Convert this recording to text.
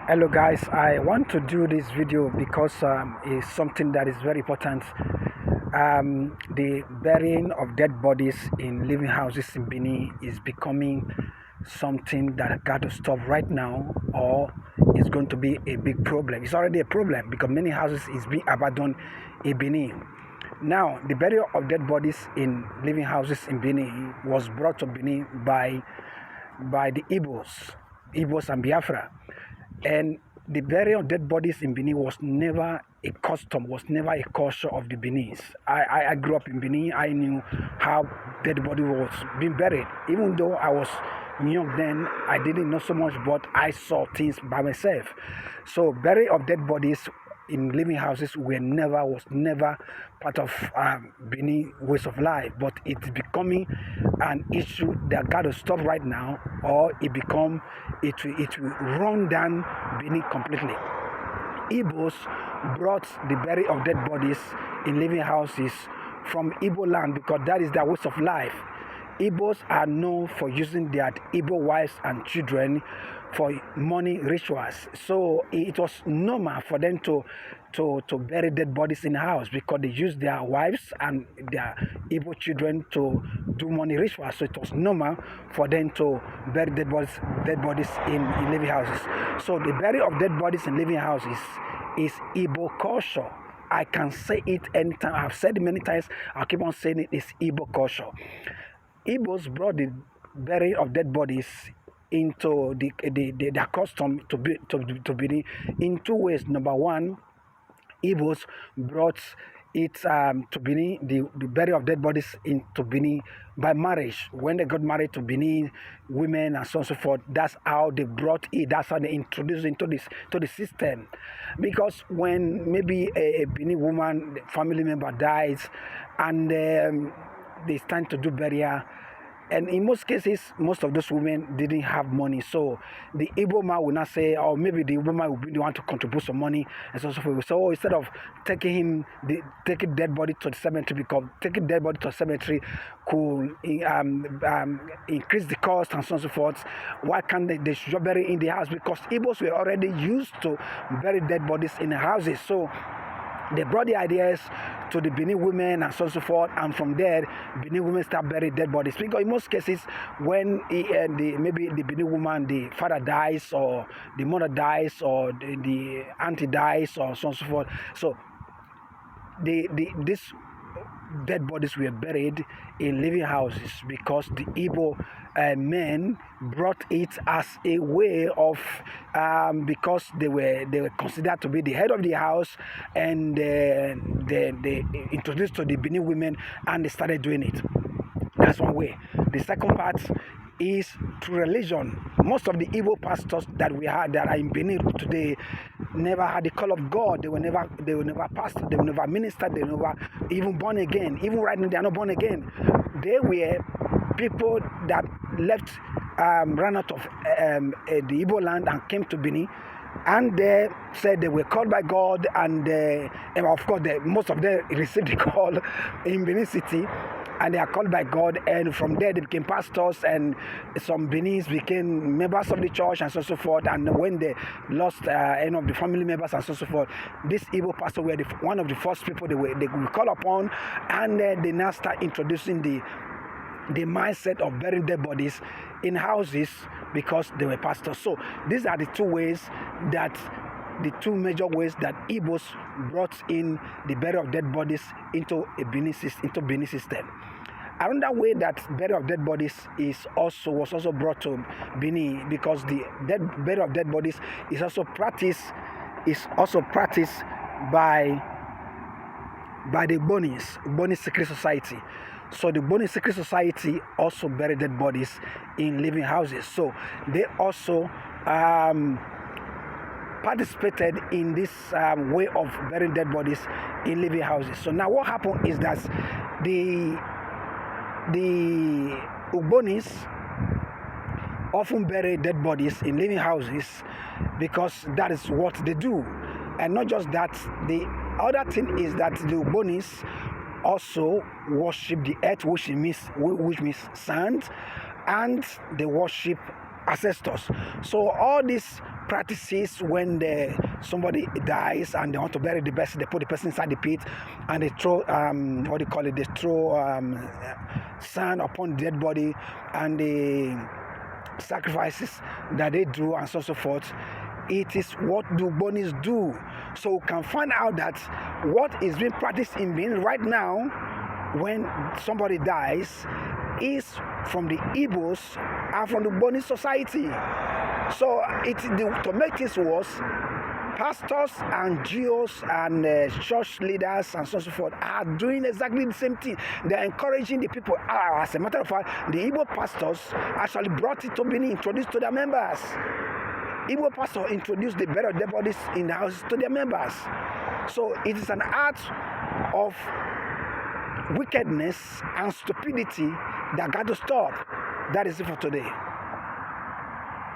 Hello guys, I want to do this video because it's something that is very important. The burying of dead bodies in living houses in Benin is becoming something that got to stop right now, or it's going to be a big problem. It's already a problem because many houses is being abandoned in Benin. Now, the burial of dead bodies in living houses in Benin was brought to Benin by the Igbos and Biafra. And the burial of dead bodies in Benin was never a custom, was never a culture of the Beninese. I grew up in Benin. I knew how dead body was being buried. Even though I was young then, I didn't know so much, but I saw things by myself. So burial of dead bodies in living houses was never part of Benin ways of life, but it's becoming an issue that got to stop right now, or it will run down Benin completely. Igbos brought the burial of dead bodies in living houses from Igbo land because that is their ways of life. Igbos are known for using their Igbo wives and children for money rituals. So it was normal for them to bury dead bodies in the house because they use their wives and their Igbo children to do money rituals. So it was normal for them to bury dead bodies in living houses. So the burial of dead bodies in living houses is Igbo culture. I can say it anytime. I've said it many times. I'll keep on saying it. It's Igbo culture. Igbos brought the burial of dead bodies into their custom to be in two ways. Number one, Igbos brought it to Benin, the burial of dead bodies into Benin by marriage. When they got married to Benin women and so on and so forth, that's how they brought it. That's how they introduced into the system. Because when maybe a Benin woman, family member dies, and it's time to do burial. And in most cases, most of those women didn't have money. So the Igbo man will not say, or maybe the Igbo man will be the one to contribute some money and so on and so forth. So instead of taking dead body to the cemetery, because taking dead body to the cemetery could increase the cost and so on and so forth, why can't they should bury in the house? Because Igbos were already used to bury dead bodies in the houses. So they brought the ideas to the Benin women and so on and so forth, and from there, Benin women start burying dead bodies. Because in most cases, when maybe the Benin woman, the father dies, or the mother dies, or the auntie dies, or so on and so forth. So this dead bodies were buried in living houses because the Igbo men brought it as a way of because they were considered to be the head of the house, and they introduced to the Benin women and they started doing it. That's one way. The second part is through religion. Most of the Igbo pastors that we had that are in Benin today never had the call of God. They were never pastors, they were never ministers, they were never even born again. Even right now, they are not born again. They were people that left, ran out of the Igbo land and came to Benin. And they said they were called by God, and of course, most of them received the call in Benin City, and they are called by God. And from there, they became pastors, and some Beninese became members of the church, and so on and so forth. And when they lost any of the family members, and so on and so forth, these Igbo pastors were one of the first people they would call upon, and they now start introducing the mindset of burying dead bodies in houses because they were pastors. So these are the two major ways that Igbos brought in the burial of dead bodies into Benin system. Another way that burial of dead bodies was also brought to Benin, because the burial of dead bodies is also practiced by the OGBONI Secret Society. So the OGBONI Secret Society also bury dead bodies in living houses. So they also participated in this way of burying dead bodies in living houses. So now what happened is that the OGBONIs often bury dead bodies in living houses because that is what they do. And not just that, the other thing is that the OGBONIs also worship the earth, which means sand, and they worship ancestors. So all these practices when somebody dies and they want to bury the person. They put the person inside the pit and they throw what do you call it? They throw sand upon the dead body, and the sacrifices that they do and so forth. It is what the Ogbonis do. So we can find out that what is being practiced in Benin right now when somebody dies is from the Igbos and from the OGBONI society. So to make this worse, pastors and GOs and church leaders and so forth are doing exactly the same thing. They are encouraging the people. As a matter of fact, the Igbo pastors actually brought it to Benin, introduced to their members. Igbo pastor introduced the burial dead bodies in the houses to their members. So it is an act of wickedness and stupidity that got to stop. That is it for today.